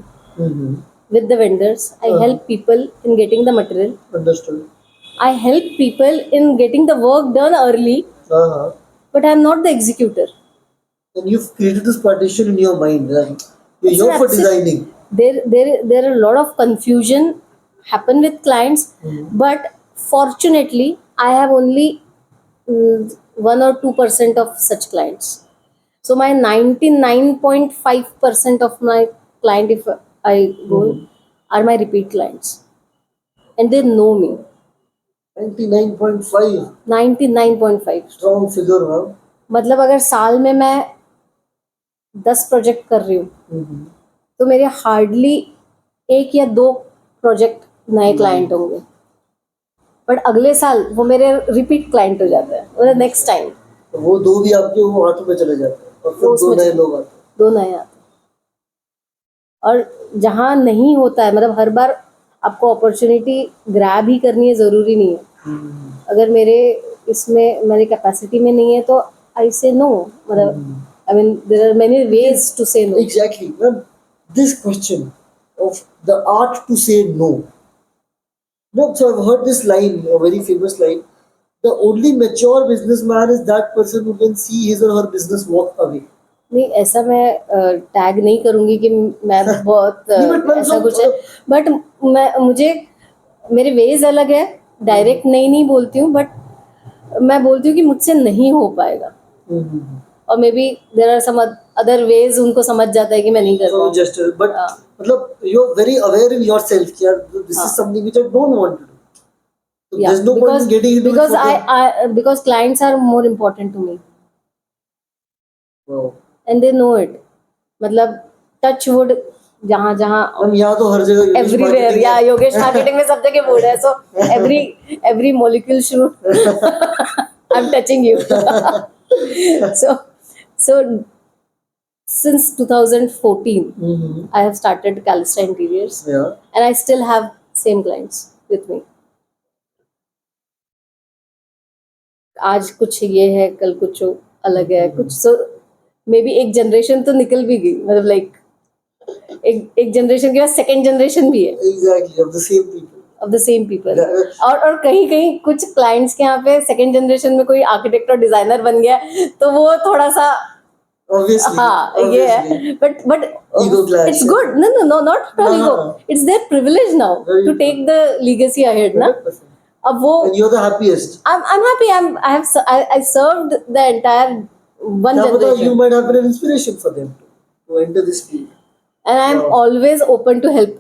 with the vendors. I help people in getting the material. Understood. I help people in getting the work done early, but I'm not the executor. And you've created this partition in your mind. Right? You're It's here for absolute- designing. There are a lot of confusion happen with clients, but fortunately I have only 1 or 2% of such clients. So my 99.5% of my client, if I go, are my repeat clients, and they know me. 99.5. 99.5. Strong figure, huh? मतलब अगर साल में मैं 10 project कर रही हूँ तो मेरे हार्डली 1 या 2 प्रोजेक्ट नए क्लाइंट होंगे, बट अगले साल वो मेरे रिपीट क्लाइंट हो जाते हैं, मतलब नेक्स्ट टाइम वो दो भी आपके वो हाथों में चले जाते हैं और फिर वो दो उसमें नए चले- लोग आते हैं. 2 नए आते हैं. और जहाँ नहीं होता है, मतलब हर बार आपको अपॉर्चुनिटी ग्रैब ही करनी है, ज़रूरी नहीं है. अगर मेरे इसमें मेरी कैपेसिटी में नहीं है तो आई से नो. मतलब I mean there are many ways to say no. Exactly. Well, this question of the art to say no. No, so I've heard this line, a very famous line. The only mature businessman is that person who can see his or her business walk away. नहीं, ऐसा मैं tag नहीं करूँगी कि मैं बहुत नहीं, but मतलब ऐसा कुछ है, बट मुझे मेरे वेज अलग है. डायरेक्ट नहीं बोलती हूँ, बट मैं बोलती हूँ कि मुझसे नहीं हो पाएगा, और maybe there are some other ways, उनको समझ जाता है कि मैं नहीं कर So पाऊँ. just, but हाँ. मतलब you're very aware in yourself कि यार this is something which I don't want to do. So Yeah, there's no point in getting into because it. I because clients are more important to me Wow. and they know it. मतलब touch wood, जहाँ जहाँ हम यहाँ तो हर जगह Yogesh everywhere, marketing yeah, है. Yogesh marketing में सब जगह बोर्ड है, so every molecule should I'm touching you. so since 2014 I have started Calista Interiors, Yeah. and I still have same clients with me. आज कुछ ये है, कल कुछ अलग है, कुछ so maybe एक जनरेशन तो निकल भी गई, मतलब लाइक एक जनरेशन के बाद सेकंड जनरेशन भी है Exactly, of the same people. of the same people. Yeah. और कहीं कुछ क्लाइंट्स के यहाँ पे सेकंड जनरेशन में कोई आर्किटेक्ट और डिजाइनर बन गया तो वो थोड़ा सा Obviously. हाँ ये obviously. है, but Ego clash, it's yeah. good. No, not हाँ, ego. हाँ. It's their privilege now Very to true. take the legacy ahead, ना. 100%. अब वो And you're the happiest. I'm happy. I served the entire one क्या पता, you generation. might have been an inspiration for them to enter this field. And I am Wow. always open to help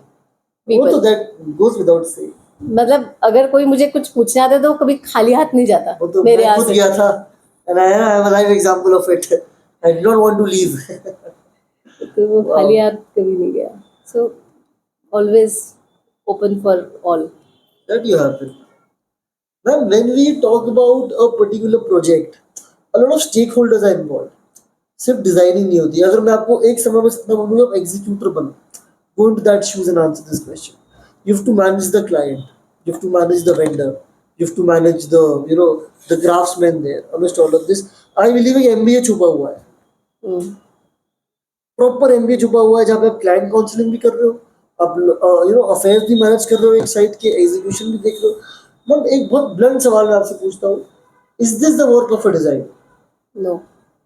वो तो people. that goes without saying. मतलब अगर कोई मुझे कुछ पूछने आता है तो कभी खाली हाथ नहीं जाता वो तो मेरे मैं यहाँ खुद से. गया था, and I am a live example of it. I did not want to leave. तो वो Wow. खाली हाथ कभी नहीं गया. So always open for all. That you have been. Ma'am, when we talk about a particular project, a lot of stakeholders are involved. सिर्फ designing नहीं होती. अगर मैं आपको एक समय में इतना बोलूँगा आप एग्जीक्यूटर बनो, go into that shoes and answer this question. You have to manage the client, you have to manage the vendor, you have to manage the the craftsman there. Amidst all of this, I believe एक MBA छुपा हुआ है, हम्म. Proper MBA छुपा हुआ है, जहाँ पे आप क्लाइंट काउंसलिंग भी कर रहे हो, आप अफेयर्स भी मैनेज कर रहे हो, एक साइड के एग्जीक्यूशन भी देख रहे हो. मतलब एक बहुत ब्लंट सवाल मैं आपसे पूछता हूँ, is this the work of a design? No,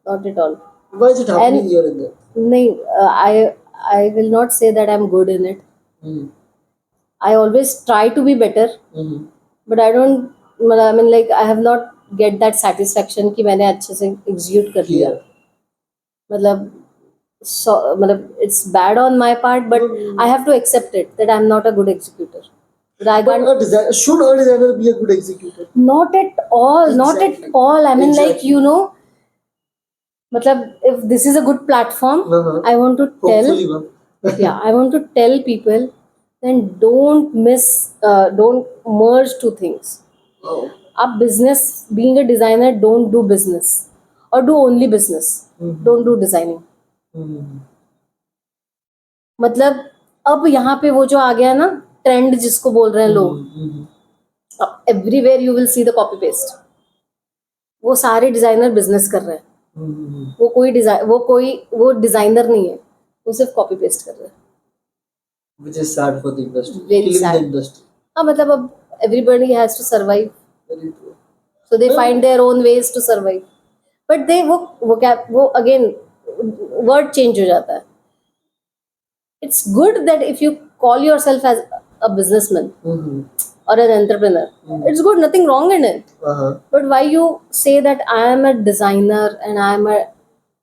not at all. Why is it happening And here and there? नहीं, I will not say that I'm good in it. Hmm. I always try to be better, Hmm. but I don't. I mean, like I have not get that satisfaction कि मैंने अच्छे से execute कर लिया. Yeah. मतलब it's bad on my part, but I have to accept it that I'm not a good executor. That I But can't. should a designer be a good executor? Not at all. Not at Exactly. all. I mean, like Exactly. मतलब if this is a good platform, Uh-huh. I want to tell. Hopefully, ma'am. Yeah, I want to tell people, then don't merge two things. Oh. Up business, being a designer, don't do business or do only business. Mhm. Don't do designing. Mhm. मतलब अब यहाँ पे वो जो आ गया ना trend जिसको बोल रहे हैं लोग, Mhm. अब everywhere you will see the copy paste. वो सारे डिजाइनर बिजनेस कर रहे हैं. Mhm. वो डिजाइनर नहीं है, वो सिर्फ कॉपी पेस्ट कर रहे हैं. Which is sad for the industry. Very Killing sad. the industry. हाँ, मतलब अब everybody has to survive, Very true. so they find their own ways to survive. But they वो again word change हो जाता है. It's good that if you call yourself as a businessman Mhm. or an entrepreneur, it's good, nothing wrong in it. Uh-huh. But why you say that I am a designer and I am a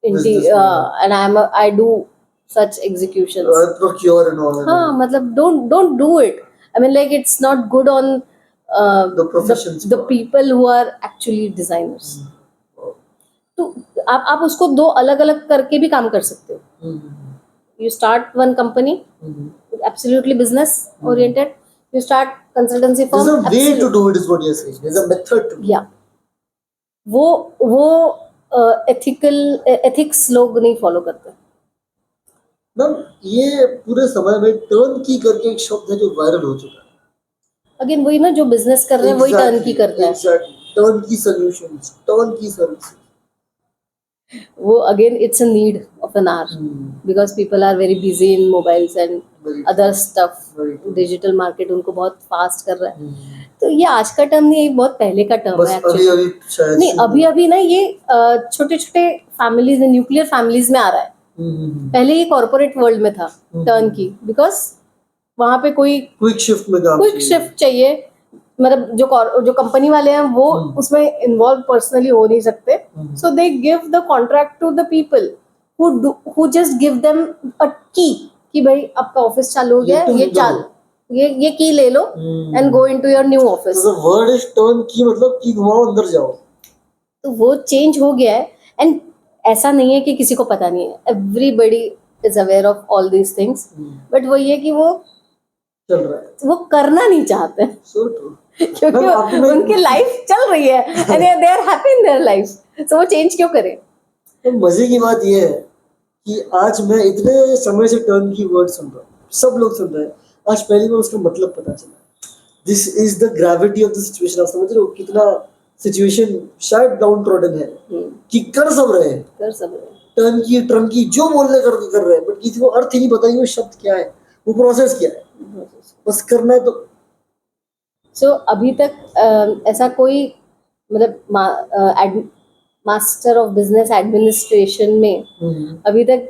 Businessman. I do such executions. Procure and all. हाँ, मतलब don't do it. I mean, like it's not good on The professions. the people who are actually designers. Oh. तो आप उसको दो अलग अलग करके भी काम कर सकते हो. Mhm. You start one company, Mhm. absolutely business oriented. You start consultancy firm. There's a way to do it, is what you're saying. There's a method to do it. Yeah. वो ethics लोग नहीं follow करते. Ma'am, ये पूरे समय में turn की करके एक शब्द है जो वायरल हो चुका है. अगेन वही ना, जो बिजनेस कर रहे हैं वही टर्न की करता है. Exactly. टर्न की सॉल्यूशंस, टर्न की सर्विस. वो again it's a need of an hour because people are very busy in mobiles and Very other stuff. Very true. Digital market उनको बहुत फास्ट कर रहा है. तो ये आज का टर्म नहीं है, ये बहुत पहले का टर्म बस है अभी actually. शायद नहीं, अभी ना ये छोटे छोटे फैमिलीज में, न्यूक्लियर फैमिलीज में आ रहा है. पहले ये कॉर्पोरेट वर्ल्ड में था टर्न की, बिकॉज वहां पे कोई क्विक शिफ्ट में काम क्विक शिफ्ट चाहिए. मतलब जो कंपनी वाले हैं वो उसमें इन्वॉल्व पर्सनली हो नहीं सकते. So they give the contract to the people who just give them a key कि भाई आपका ऑफिस चालू हो गया है, ये की ले लो and go into your new office. तो वर्ड इज टर्न की, मतलब कि घुमाओ अंदर जाओ. तो वो चेंज हो गया है. एंड ऐसा नहीं है कि किसी को पता नहीं है, everybody is aware of all these things. But वो ये कि वो चल रहा है, वो करना नहीं चाहते. So true. क्योंकि उनकी लाइफ चल रही है and they are happy in their life. So वो चेंज क्यों करें? तो मजे की बात ये है कि आज मैं इतने समय से टर्न की वर्ड सुन रहा हूँ, सब लोग सुन रहे हैं, आज पहली बार उसका मतलब पता चला. This is the gravity of the situation. आप समझ रहे हो कितना सिचुएशन शायद डाउन ट्रॉडन है कि कर सब रहे हैं, टर्न की ट्रन की जो बोलने कर रहे हैं, बट किसी को अर्थ ही नहीं पता वो शब्द क्या है, वो प्रोसेस क्या है, बस करना है. तो सो अभी तक ऐसा कोई मतलब मास्टर ऑफ बिजनेस एडमिनिस्ट्रेशन में अभी तक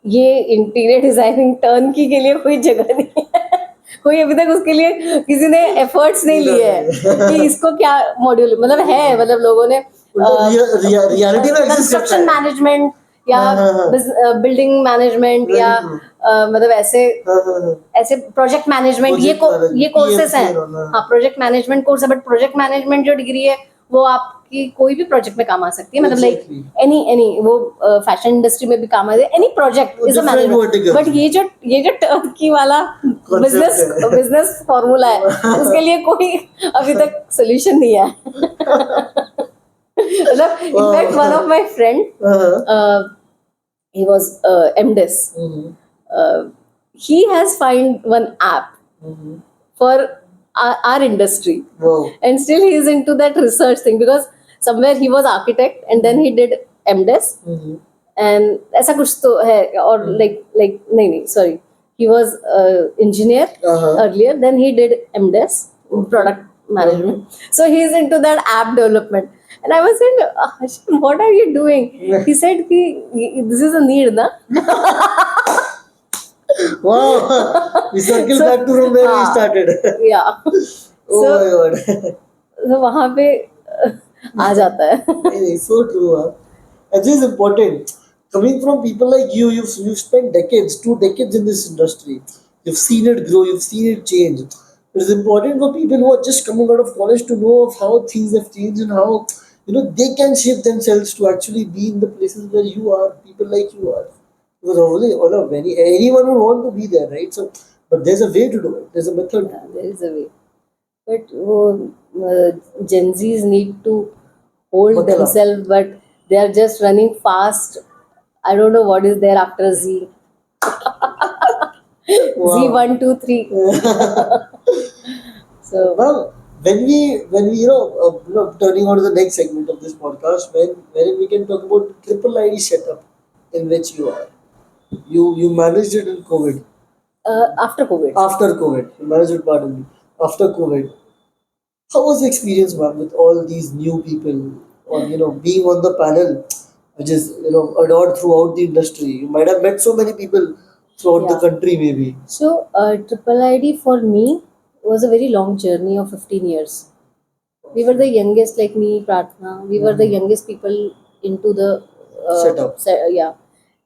ये इंटीरियर डिजाइनिंग टर्न की के लिए कोई जगह नहीं है. कोई अभी तक उसके लिए किसी ने एफर्ट्स नहीं लिए हैं कि इसको क्या मॉड्यूल मतलब है, मतलब लोगों ने reality में exist कंस्ट्रक्शन करता है। मैनेजमेंट या हाँ। बिल्डिंग मैनेजमेंट Very या true. मतलब ऐसे हाँ। ऐसे प्रोजेक्ट मैनेजमेंट ये Project management, ये कोर्सेस हैं। PMC और हाँ। हाँ, प्रोजेक्ट मैनेजमेंट कोर्स है, बट प्रोजेक्ट मैनेजमेंट जो डिग्री है वो आपकी कोई भी प्रोजेक्ट में काम आ सकती है, मतलब लाइक Exactly. एनी वो फैशन इंडस्ट्री में भी काम आ जाए, any project is a Different management. verticals. But ये जो टर्की वाला बिजनेस है। बिजनेस फॉर्मूला है, उसके लिए कोई अभी तक सोल्यूशन नहीं है। मतलब in fact one of my friend, he was MDes. He has find one app for our industry, Wow. and still he is into that research thing, because somewhere he was architect and then he did MDes, and ऐसा कुछ तो है, और like नहीं sorry, he was engineer earlier, then he did MDes, product management. So he is into that app development, and I was saying, Hashim, what are you doing? He said this is a need, na? Wow. We circle So, back to from where we हाँ, started. yeah. Oh So- my god. तो वहाँ पे आ जाता है। It's so true. Huh? And this is important. Coming from people like you, you've spent decades, 2 decades in this industry. You've seen it grow, you've seen it change. It is important for people who are just coming out of college to know of how things have changed and how they can shape themselves to actually be in the places where you are, people like you are. Because obviously, anyone would want to be there, right? So, but there's a way to do it. There's a method. Yeah, there is a way. But Gen Zs need to hold Buckle up. themselves, but they are just running fast. I don't know what is there after Z. Z 1, 2, 3. So Well, when we turning on to the next segment of this podcast, when we can talk about the triple ID setup in which you are. You managed it in COVID. after COVID, After COVID, you managed it, pardon me. After COVID, how was the experience, man, with all these new people, or being on the panel, which is adored throughout the industry? You might have met so many people throughout the Yeah. country, maybe. So, Triple ID for me was a very long journey of 15 years. We were the youngest, like me, Pratna. We were the youngest people into the Setup.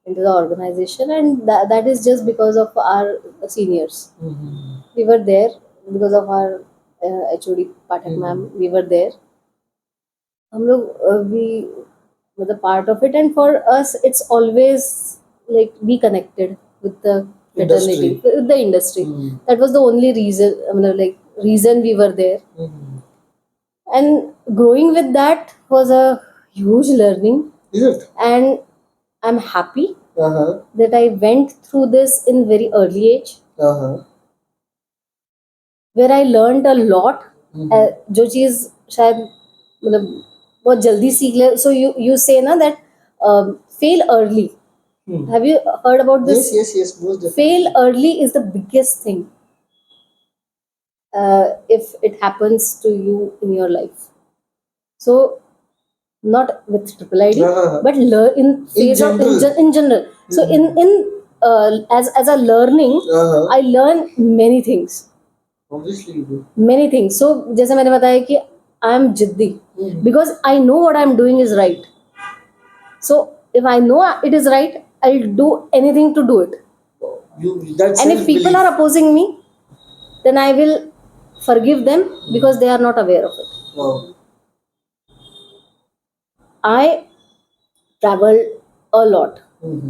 into the organization, and that is just because of our seniors. We were there because of our HOD Pathak ma'am. We were there. हम लोग we were the part of it, and for us, it's always like be connected with the fraternity, Industry. with the industry. That was the only reason, reason we were there. And growing with that was a huge learning, Is it? and I'm happy Uh-huh. that I went through this in very early age, Uh-huh. where I learned a lot. जो चीज़ शायद मतलब बहुत जल्दी सीख ले, so you say na that fail early. Have you heard about this? Yes, most definitely. Fail early is the biggest thing if it happens to you in your life. So not with triple ID, but learn in phase of in general. So in as a learning, I learn many things. Obviously you do. Many things. So जैसे मैंने बताया कि I am जिद्दी because I know what I am doing is right. So if I know it is right, I'll do anything to do it. That's And if people are opposing me, then I will forgive them because they are not aware of it. Wow. I travel a lot.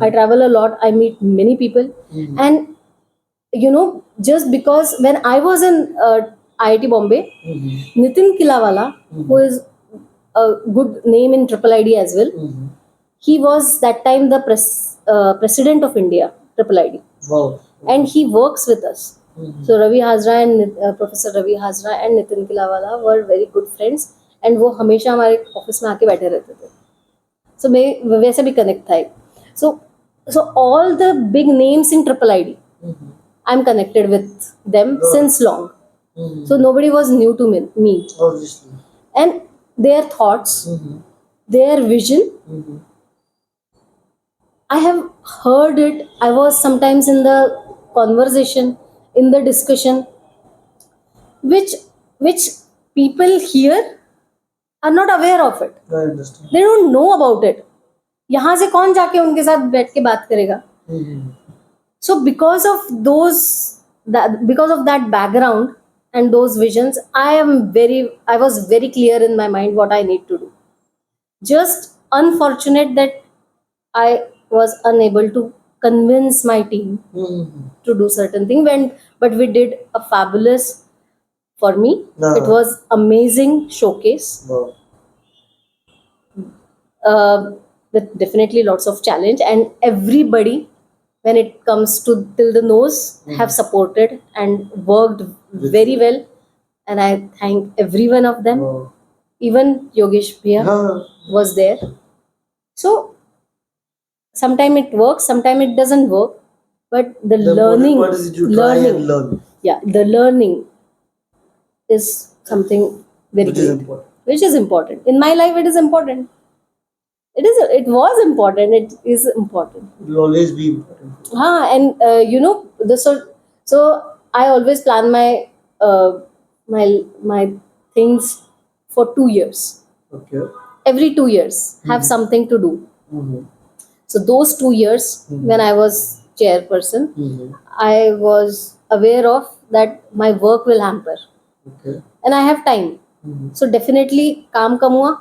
I travel a lot. I meet many people, and just because when I was in IIT Bombay, Nitin Kilawala, who is a good name in Triple ID as well, he was that time the president of India, Triple ID. Wow. And he works with us. So Ravi Hazra and Professor Ravi Hazra and Nitin Kilawala were very good friends, and वो हमेशा हमारे office में आके बैठे रहते थे. So मैं वैसे भी कनेक्ट था. So all the big names in Triple ID, I'm connected with them since long. So nobody was new to me. Obviously. And their thoughts, their vision, I have heard it. I was sometimes in the conversation, in the discussion, which people hear are not aware of it. I understand. They don't know about it. यहाँ से कौन जाके उनके साथ बैठ के बात करेगा? So because of that background and those visions, I was very clear in my mind what I need to do. Just unfortunate that I was unable to convince my team to do certain thing, but we did a fabulous, for me, it was amazing showcase. Wow. With definitely lots of challenge, and everybody, when it comes to till the nose, have supported and worked very well, and I thank every one of them. Wow. Even Yogesh Bhaiya was there. So sometime it works, sometime it doesn't work, but the learning, What is it you try and learn? Yeah, the learning is something very Which is great, important. which is important in my life. It is important. It was important. It is important. It will always be important. And so I always plan my things for 2 years. Okay. Every 2 years have something to do. So those 2 years, when I was chairperson, I was aware of that my work will hamper. Okay. And I have time. So definitely काम कम हुआ,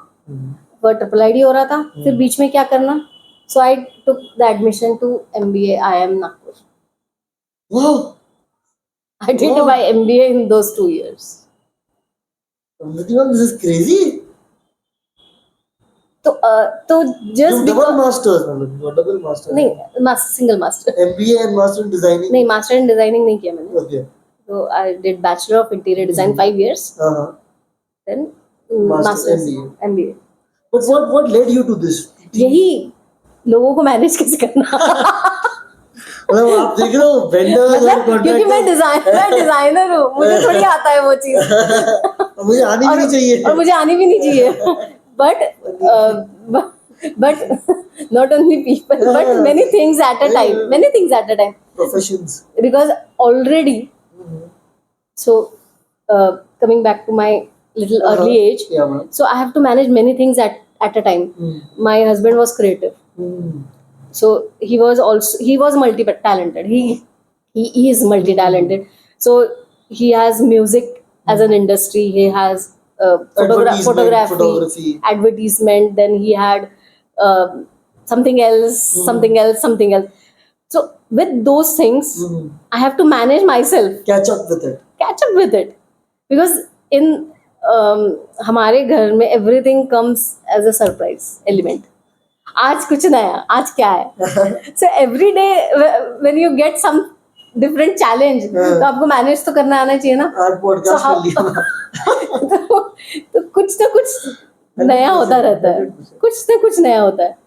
पर triple ID हो रहा था, फिर बीच में क्या करना? So I took the admission to MBA IIM Nagpur. Wow. I did my MBA in those 2 years. This is crazy. तो just double masters, double master. नहीं, single master. MBA and master in designing. नहीं, master in designing नहीं किया मैंने. Okay. So I did Bachelor of Interior Design 5 years. Then Master MBA. But what led you to this? यही लोगों को manage कैसे करना. मतलब आप देख रहे हो वेंडर, क्योंकि मैं डिजाइनर हूँ, मुझे थोड़ी आता है वो चीज. मुझे आनी भी नहीं चाहिए. और मुझे आनी भी नहीं चाहिए. But not only people, but many things at a time. Professions. Because already, so coming back to my little early age, so I have to manage many things at a time. My husband was creative, so he was multi-talented. He is multi-talented. So he has music as an industry. He has photography, advertisement. Then he had something else. So with those things, I have to manage myself. Catch up with it. Because in हमारे घर में everything comes as a surprise element. आज कुछ नया, आज क्या है? So every day when you get some different challenge, तो आपको manage तो करना आना चाहिए ना. आज podcast कर लिया. तो कुछ ना कुछ नया होता रहता है. कुछ ना कुछ नया होता है.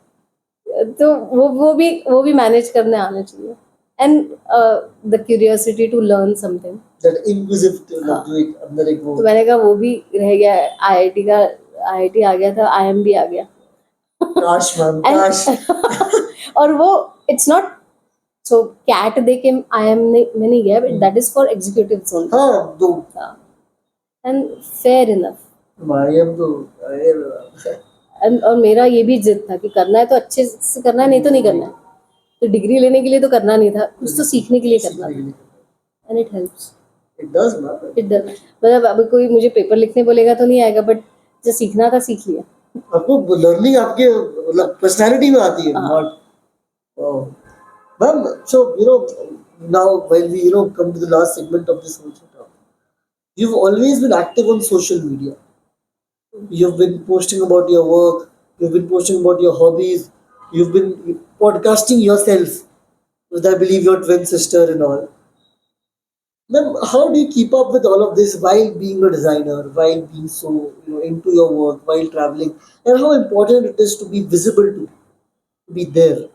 तो वो भी manage करने आना चाहिए. And the curiosity to learn something. That inquisitive, जो एक अंदर एक वो. तो मैंने कहा वो भी रह गया. IIT आ गया था, IIM भी आ गया. काश मैम, काश. और वो it's not so CAT दे के IIM में नहीं गया, but that is for executives only. हाँ, दो. And fair enough. IIM तो और मेरा ये भी जिद था कि करना है तो अच्छे से करना है, नहीं तो नहीं करना है. तो डिग्री लेने के लिए तो करना नहीं था, कुछ तो सीखने के लिए करना था. And it helps. It does, man. It does. मतलब अब कोई मुझे पेपर लिखने बोलेगा तो नहीं आएगा, बट जो सीखना था सीख लिया. आपको लर्निंग आपके मतलब पर्सनालिटी में आती है. Ma'am, so now while we come to the last segment of this whole talk, you've always been active on social media. You've been posting about your work. You've been posting about your hobbies. You've been podcasting yourself with, I believe, your twin sister and all. Ma'am, how do you keep up with all of this while being a designer, while being so into your work, while traveling, and how important it is to be visible, to be there?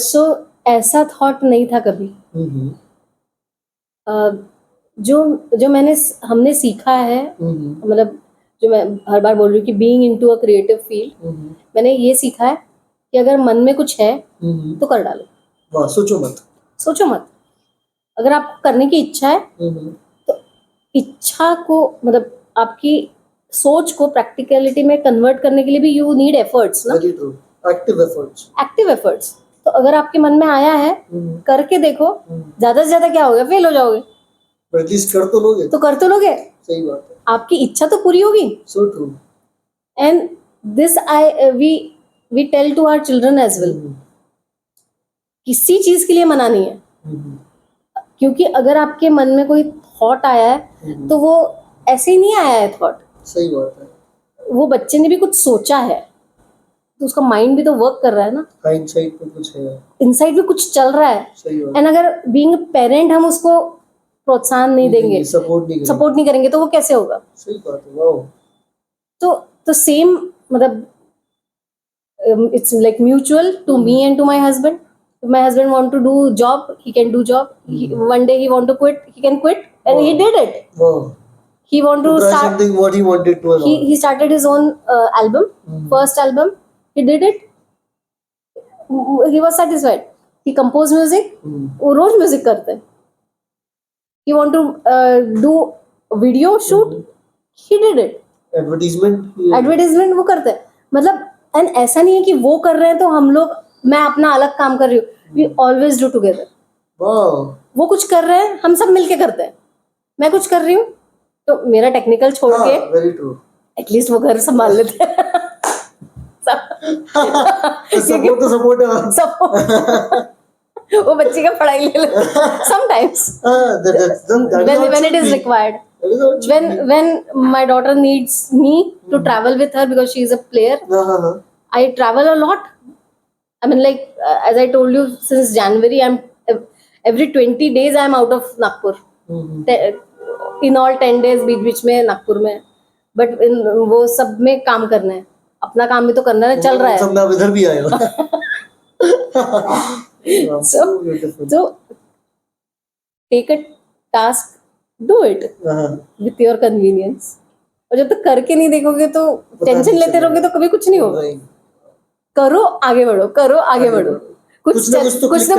So ऐसा thought नहीं था कभी. जो हमने सीखा है, मतलब जो मैं हर बार बोल रही हूँ कि being into a creative field, मैंने ये सीखा है कि अगर मन में कुछ है तो कर डालो. वाह, सोचो मत. अगर आप करने की इच्छा है तो इच्छा को मतलब आपकी सोच को प्रैक्टिकलिटी में कन्वर्ट करने के लिए भी यू नीड एफर्ट्स ना, very true, active efforts. Active efforts. तो अगर आपके मन में आया है करके देखो, ज्यादा से ज्यादा क्या होगा, फेल हो जाओगे, पर एटलीस्ट कर तो लोगे। तो कर तो लोगे, सही बात है, आपकी इच्छा तो पूरी होगी। So true. And this I we tell to our children as well, किसी चीज के लिए मना नहीं है, क्योंकि अगर आपके मन में कोई थॉट आया है तो वो ऐसे ही नहीं आया है थॉट, सही बात है, वो बच्चे ने भी कुछ सोचा है, तो उसका माइंड भी तो वर्क कर रहा है ना, हाइंडसाइट में कुछ है, इनसाइड भी कुछ चल रहा है। सही बात। एंड अगर बीइंग पेरेंट हम उसको प्रोत्साहन नहीं देंगे, सपोर्ट नहीं करेंगे, तो वो कैसे होगा। सही बात है, वाओ। तो सेम मतलब it's like mutual to me and to my husband. If my husband want to do job, he can do job. One day he want to quit, he can quit, and he did it. Wow. He want to try start something what he wanted to. He started his own album, first album. He did it. He was satisfied. He composed music. वो रोज music करते हैं. He want to do video shoot. He did it. Advertisement वो करते हैं. मतलब and ऐसा नहीं है कि वो कर रहे हैं तो हम लोग, मैं अपना अलग काम कर रही हूँ, वी ऑलवेज डू टुगेदर। वो कुछ कर रहे हैं, हम सब मिलके करते हैं। मैं कुछ कर रही हूँ तो मेरा टेक्निकल छोड़ के एटलीस्ट वो घर संभाल लेते हैं। वो बच्ची का पढ़ाई ले लेते sometimes when it is required. When my daughter needs me to travel with her because she is a player, I travel a lot. I mean, like as I told you, since January, I'm every 20 days I'm out of Nagpur. In all 10 days बीच में नागपुर में, but वो सब में काम करना है, अपना काम भी तो करना है, चल रहा है। सब इधर भी आए हो। So take a task, do it with your convenience. और जब तक करके नहीं देखोगे तो टेंशन लेते रहोगे तो कभी कुछ नहीं होगा। करो आगे बढ़ो, करो आगे बढ़ो, कुछ ना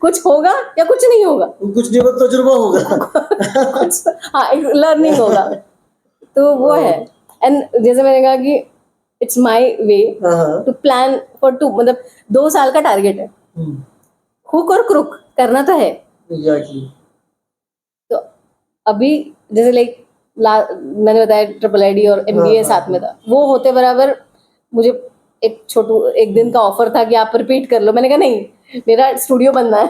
कुछ होगा या कुछ नहीं होगा, कुछ नहीं होगा, तजुर्बा होगा। हाँ, लर्निंग होगा, तो वो है। एंड जैसे मैंने कहा कि it's my way to plan for 2, मतलब 2 साल का टारगेट है, हुक और क्रुक करना तो है। तो अभी जैसे लाइक मैंने बताया ट्रिपल आईडी और एमबीए साथ में था, वो होते बराबर मुझे एक दिन का ऑफर था कि आप रिपीट कर लो। मैंने कहा नहीं, मेरा स्टूडियो बनना है।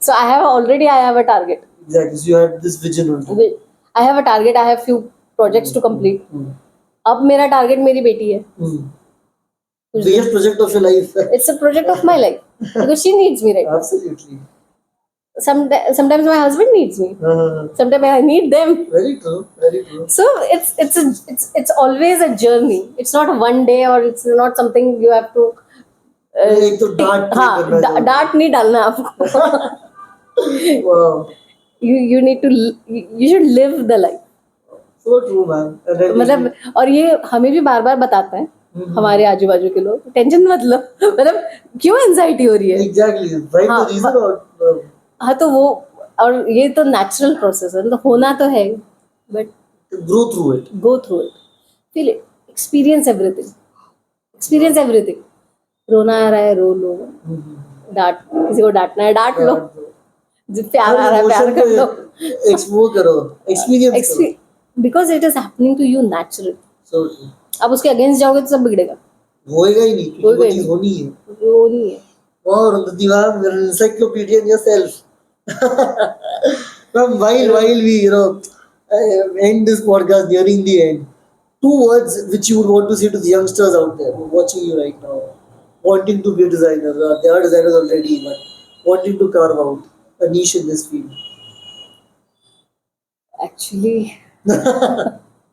So I have a target. Exactly. So you had this vision only. I have a target. I have few projects to complete. अब मेरा टारगेट मेरी बेटी है। Biggest project of your life. It's a project of my life because she needs me right now. Absolutely. Sometimes my husband needs me. Sometimes I need them. Very true. Very true. So it's always a journey. It's not one day or it's not something you have to. एक तो डांट नहीं डालना आपको. Wow. You need to. You should live the life. So true, man. मतलब और ये हमें भी बार-बार बताते हैं हमारे आजू बाजू के लोग, टेंशन मत लो, मतलब क्यों एंजाइटी हो रही है। Exactly. Right. The reason or. हाँ, तो वो और ये तो नेचुरल प्रोसेस है, तो होना तो है, but go through it, feel it, experience everything. रोना आ रहा है रो लो, किसी को डांटना है डांट लो, प्यार आ रहा है प्यार कर लो, एक्सप्लोर करो, एक्सपीरियंस करो, because it is happening to you natural. So अब उसके अगेंस्ट जाओगे तो सब बिगड़ेगा, होएगा ही नहीं, वो चीज होनी है। और दीवार में encyclopedia in yourself. While we end this podcast, nearing the end, 2 words which you would want to say to the youngsters out there who are watching you right now, wanting to be a designer, they are designers already, but wanting to carve out a niche in this field. Actually,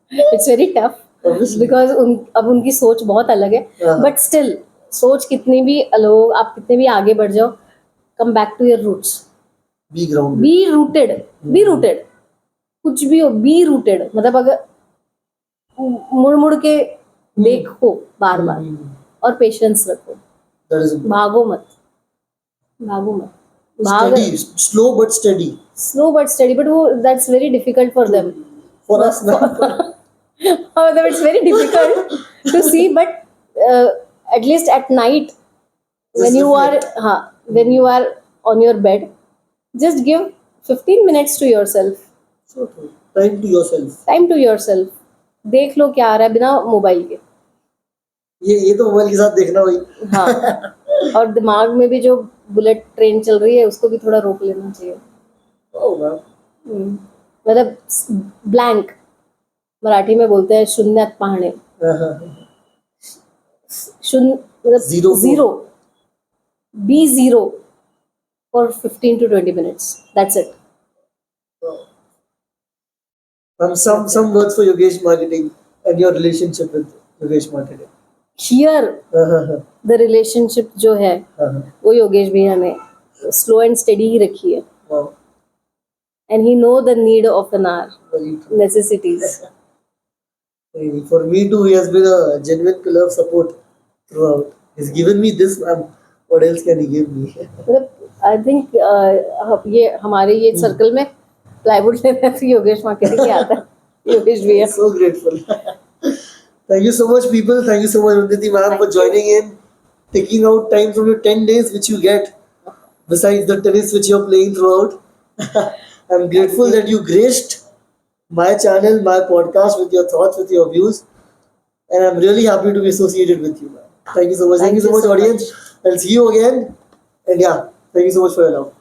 it's very tough. Obviously. Because अब उनकी सोच बहुत अलग है, but still सोच कितनी भी अलग, आप कितने भी आगे बढ़ जाओ, come back to your roots. Be grounded. Be rooted. कुछ भी हो, be rooted. मतलब अगर मुड़ के देखो बार-बार और पेशेंस रखो, भागो मत। भाग Steady, slow but steady. Slow but study but वो that's very difficult for them For us now. मतलब it's very difficult to see but at least at night when Just you are reflect. when you are on your bed just give 15 minutes to yourself, So true. Time to yourself. time to yourself, देख लो क्या आ रहा है बिना mobile के. ये तो mobile के साथ देखना भाई. हाँ और दिमाग में भी जो बुलेट ट्रेन चल रही है उसको भी थोड़ा रोक लेना चाहिए. Oh man. मतलब ब्लैंक मराठी में बोलते हैं शून्यात पाहणे. शून्य मतलब Zero. zero. Be zero for 15 to 20 minutes. That's it. Some words for Yogesh Marketing and your relationship with Yogesh Marketing. Here the relationship जो है वो योगेश भैया ने slow and steady ही रखी है. Wow. And he know the need of an hour, Very true. necessities. For me too, he has been a genuine pillar of support throughout. He's given me this, man. What else can he give me? मतलब I think ये हमारे ये circle में plywood लेने से Yogesh marketing ही आता है. योगेश भैया. So grateful. Thank you so much, people. Thank you so much, Unditi ma'am, Thank for you. joining in, taking out time from your 10 days, which you get, besides the tennis which you're playing throughout. I'm grateful that you graced my channel, my podcast with your thoughts, with your views. And I'm really happy to be associated with you, ma'am. Thank you so much. Thank you so much, audience. I'll see you again. And yeah, thank you so much for your love.